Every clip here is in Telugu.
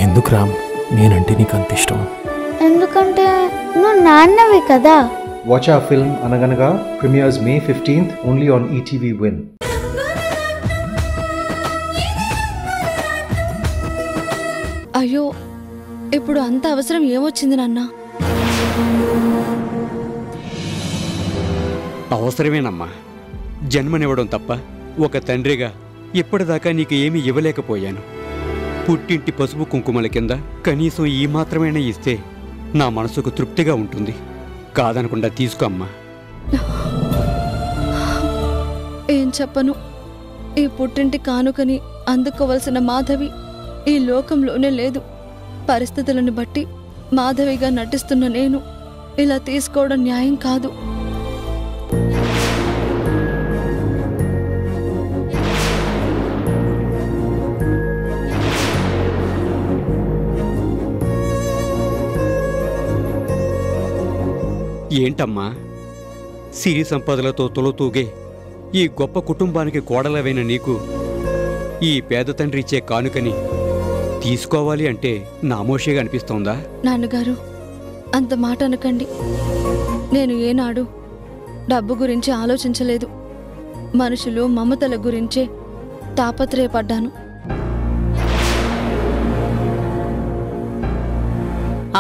ఎందుకు రామ్ నేనంటే నీకు అంత ఇష్టం? ఎందుకంటే నువ్వు నాన్నవి కదా. Watch our film Anaganaga premieres May 15th only on ETV Win. అయ్యో, ఇప్పుడు అంత అవసరం ఏమొచ్చింది నాన్న? అవసరమేనమ్మా. జన్మనివ్వడం తప్ప ఒక తండ్రిగా ఇప్పటిదాకా నీకు ఏమీ ఇవ్వలేకపోయాను. పుట్టింటి పసుపు కుంకుమల కింద కనీసం ఈ మాత్రమైనా ఇస్తే నా మనసుకు తృప్తిగా ఉంటుంది. కాదనకుండా తీసుకో అమ్మా. ఏం చెప్పను. ఈ పుట్టింటి కానుకని అందుకోవలసిన మాధవి ఈ లోకంలోనే లేదు. పరిస్థితులను బట్టి మాధవిగా నటిస్తున్న నేను ఇలా తీసుకోవడం న్యాయం కాదు. ఏంటమ్మా, సిరి సంపదలతో తొలతూగే ఈ గొప్ప కుటుంబానికి కోడలవైన నీకు ఈ పేద తండ్రి ఇచ్చే కానుకని తీసుకోవాలి అంటే నామోషిగా అనిపిస్తోందా? నాన్నగారు, అంత మాట అనకండి. నేను ఏనాడు డబ్బు గురించి ఆలోచించలేదు. మనుషులు మమతల గురించే తాపత్రయపడ్డాను.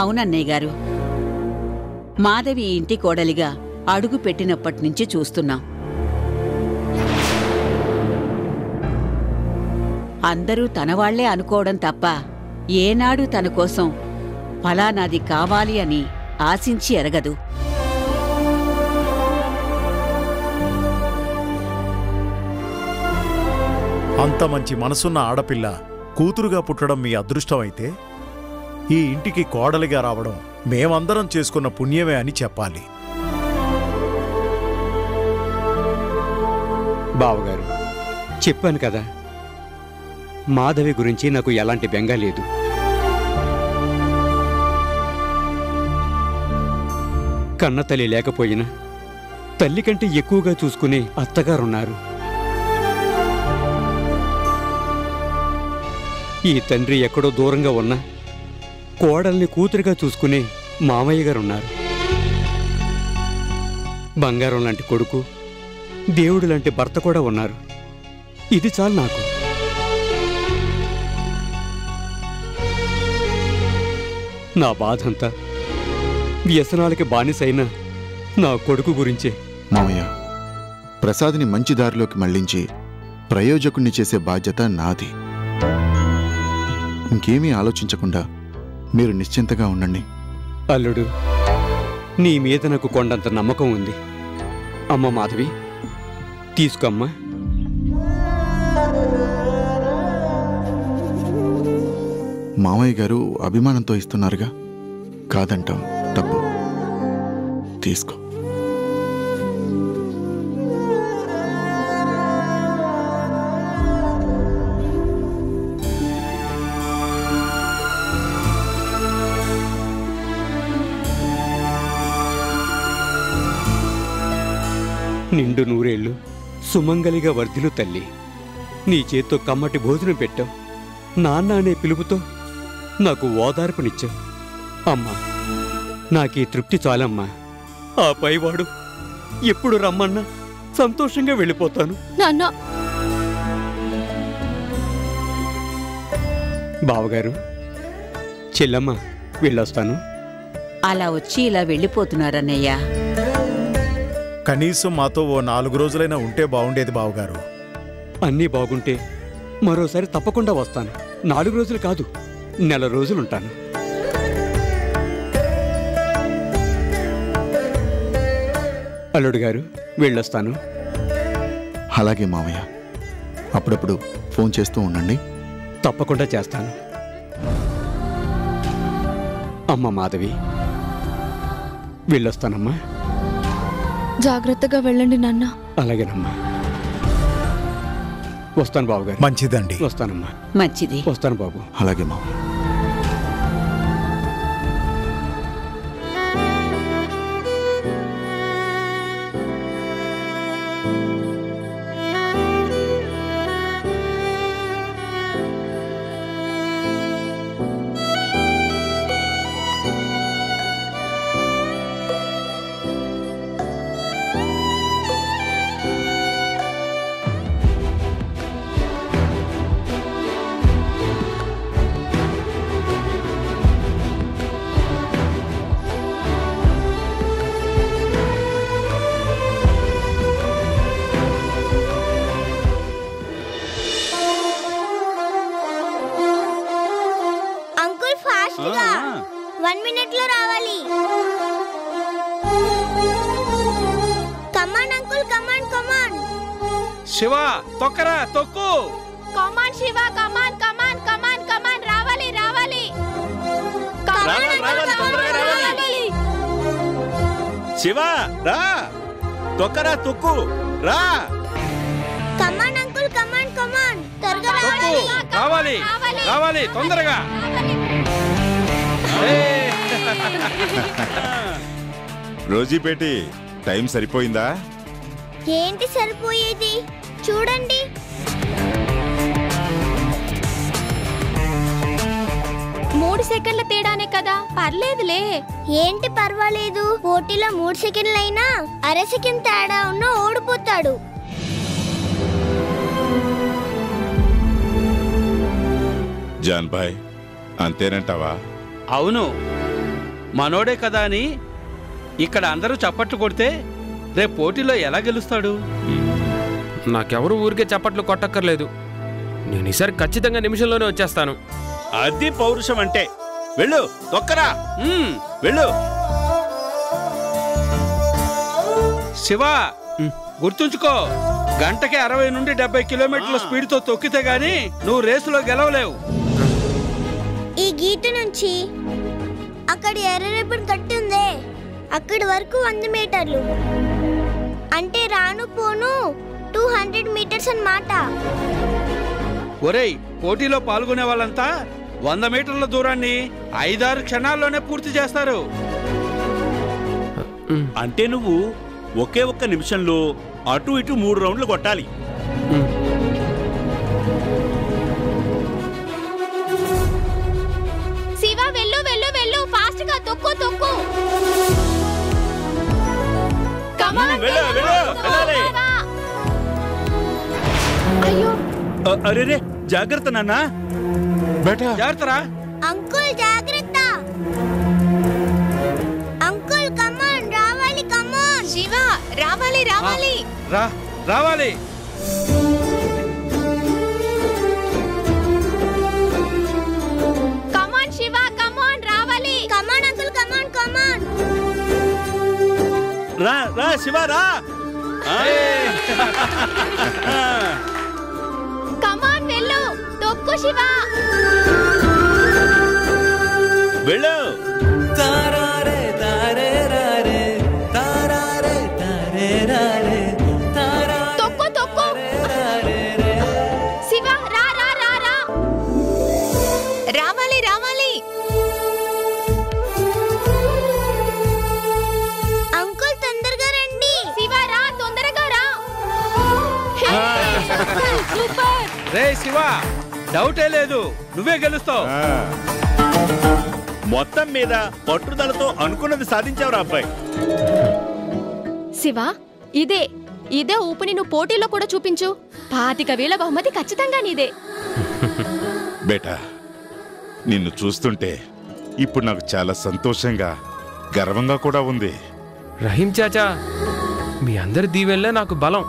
అవునన్నయ్య గారు, మాధవి ఇంటి కోడలిగా అడుగు పెట్టినప్పటినుంచి చూస్తున్నాం. అందరూ తనవాళ్లే అనుకోవడం తప్ప ఏనాడు తన కోసం ఫలానాది కావాలి అని ఆశించి ఎరగదు. అంత మంచి మనసున్న ఆడపిల్ల కూతురుగా పుట్టడం మీ అదృష్టమైతే ఈ ఇంటికి కోడలిగా రావడం మేమందరం చేసుకున్న పుణ్యమే అని చెప్పాలి. బావగారు, చెప్పాను కదా, మాధవి గురించి నాకు ఎలాంటి బెంగ లేదు. కన్నతల్లి లేకపోయినా తల్లి కంటే ఎక్కువగా చూసుకునే అత్తగారున్నారు. ఈ తండ్రి ఎక్కడో దూరంగా ఉన్నా కోడల్ని కూతురుగా చూసుకునే మామయ్య గారున్నారు. బంగారం లాంటి కొడుకు, దేవుడు లాంటి భర్త కూడా ఉన్నారు. ఇది చాలు నాకు. నా బాధంతా వ్యసనాలకి బానిసైన నా కొడుకు గురించే. మామయ్య, ప్రసాద్ని మంచి దారిలోకి మళ్లించి ప్రయోజకుణ్ణి చేసే బాధ్యత నాది. ఇంకేమీ ఆలోచించకుండా మీరు నిశ్చింతగా ఉండండి. అల్లుడు, నీ మీద నాకు కొండంత నమ్మకం ఉంది. అమ్మ మాధవి, తీసుకోమ్మా. మామయ్య గారు అభిమానంతో ఇస్తున్నారుగా, కాదంటాం తప్పు. తీసుకో. నిండు నూరేళ్లు సుమంగలిగా వర్ధిల్లు తల్లి. నీ చేత్తో కమ్మటి భోజనం పెట్టావు. నాన్న అనే పిలుపుతో నాకు ఓదార్పునిచ్చావు. అమ్మా, నాకీ తృప్తి చాలమ్మా. ఆ పైవాడు ఎప్పుడు రమ్మన్నా సంతోషంగా వెళ్ళిపోతాను. నాన్న, బావగారు, చెల్లమ్మ, వెళ్ళొస్తాను. అలా వచ్చి ఇలా వెళ్ళిపోతున్నారన్నయ్యా. కనీసం మాతో ఓ 4 రోజులైనా ఉంటే బావుండేది బావగారు. అన్నీ బాగుంటే మరోసారి తప్పకుండా వస్తాను. 4 రోజులు కాదు, నెల రోజులుంటాను. అల్లుడు గారు, వెళ్ళొస్తాను. అలాగే మామయ్య, అప్పుడప్పుడు ఫోన్ చేస్తూ ఉండండి. తప్పకుండా చేస్తాను. అమ్మ మాధవి, వెళ్ళొస్తానమ్మా. జాగ్రత్తగా వెళ్ళండి నాన్న. అలాగేనమ్మా. వస్తాను బాబుగారు. మంచిదండి. వస్తానమ్మా. మంచిది. వస్తాను బాబు. అలాగే మామయ్య. ఫాస్ట్గా 1 minute లో రావాలి. కమాన్ అంకుల్, కమాన్ కమాన్. శివ తొక్కరా, తొక్కు. కమాన్ శివ, కమాన్ కమాన్ కమాన్ కమాన్, రావాలి రావాలి. శివ రా, తొక్కరా, తొక్కు రా. కమాన్ అంకుల్, కమాన్ కమాన్, త్వరగా రావాలి. రావాలి రావాలి, తొందరగా. రోజీ బేటీ, టైం సరిపోయిందా? ఏంటి సరిపోయేది? చూడండి. సెకండ్ల తేడానే కదా, పర్లేదులే. ఏంటి పర్వాలేదు? పోటీలో 3 సెకండ్లైనా అర సెకండ్ తేడా ఉన్న ఓడిపోతాడు. జాన్ భాయ్, అంతేనంటావా? అవును, మనోడే కదా అని ఇక్కడ అందరూ చప్పట్లు కొడితే రేపు పోటీలో ఎలా గెలుస్తాడు? నాకెవరు ఊరికే చప్పట్లు కొట్టక్కర్లేదు. నేను ఈసారి ఖచ్చితంగా నిమిషంలోనే వచ్చేస్తాను. అది పౌరుషం అంటే. వెళ్ళు, తొక్కరా, వెళ్ళు. శివ, గుర్తుంచుకో, గంటకి 60 నుండి 70 కిలోమీటర్ల స్పీడ్తో తొక్కితే గాని నువ్వు రేసులో గెలవలేవు. ఈ గీత నుంచి అక్కడ ఎర్రరేపుడు కట్టి ఉందే, అక్కడి వరకు 100 మీటర్లు. అంటే రాను పోను 200 మీటర్స్ అన్నమాట. ఒరేయ్, పోటీలో పాల్గొనే వాళ్ళంతా 100 మీటర్ల దూరాన్ని 5-6 క్షణాల్లోనే పూర్తి చేస్తారు. అంటే నువ్వు ఒకే ఒక్క నిమిషంలో అటు ఇటు 3 రౌండ్లు కొట్టాలి. శివ, వెళ్ళు వెళ్ళు వెళ్ళు, ఫాస్ట్ గా తొక్కు తొక్కు. అయ్యో, అరే జాగ్రత్త నాన్న. జాగ్రత్తరా అంకుల్, జాగ్రత్త. అంకుల్ కమాన్, రావాలి, కమాన్. శివ, రావాలి రావాలి. రావాలి. కమాన్ శివ, కమాన్, రావాలి. కమాన్ అంకుల్, కమాన్ కమాన్. రా రా శివ, రా. కమాన్, వెళ్ళు, తొక్కు శివ. వెళ్ళు. తొక్కు తొక్కు. శివ, రా రా రా రా. రావాలి రావాలి. అంకుల్ తొందరగా రండి. శివ, రా, తొందరగా రా. సూపర్. రే శివ, డౌటే లేదు, నువ్వే గెలుస్తావు. మొత్తం మీద పట్టుదలతో అనుకున్నది సాధించావురా అబ్బాయి. శివ, ఇదే ఊపిని నువ్వు పోటీలో కూడా చూపించు. 25,000 బహుమతి ఖచ్చితంగా నీదే. బేటా, నిన్ను చూస్తుంటే ఇప్పుడు నాకు చాలా సంతోషంగా, గర్వంగా కూడా ఉంది. రహీం చాచా, మీ అందరి దీవెనలే నాకు బలం.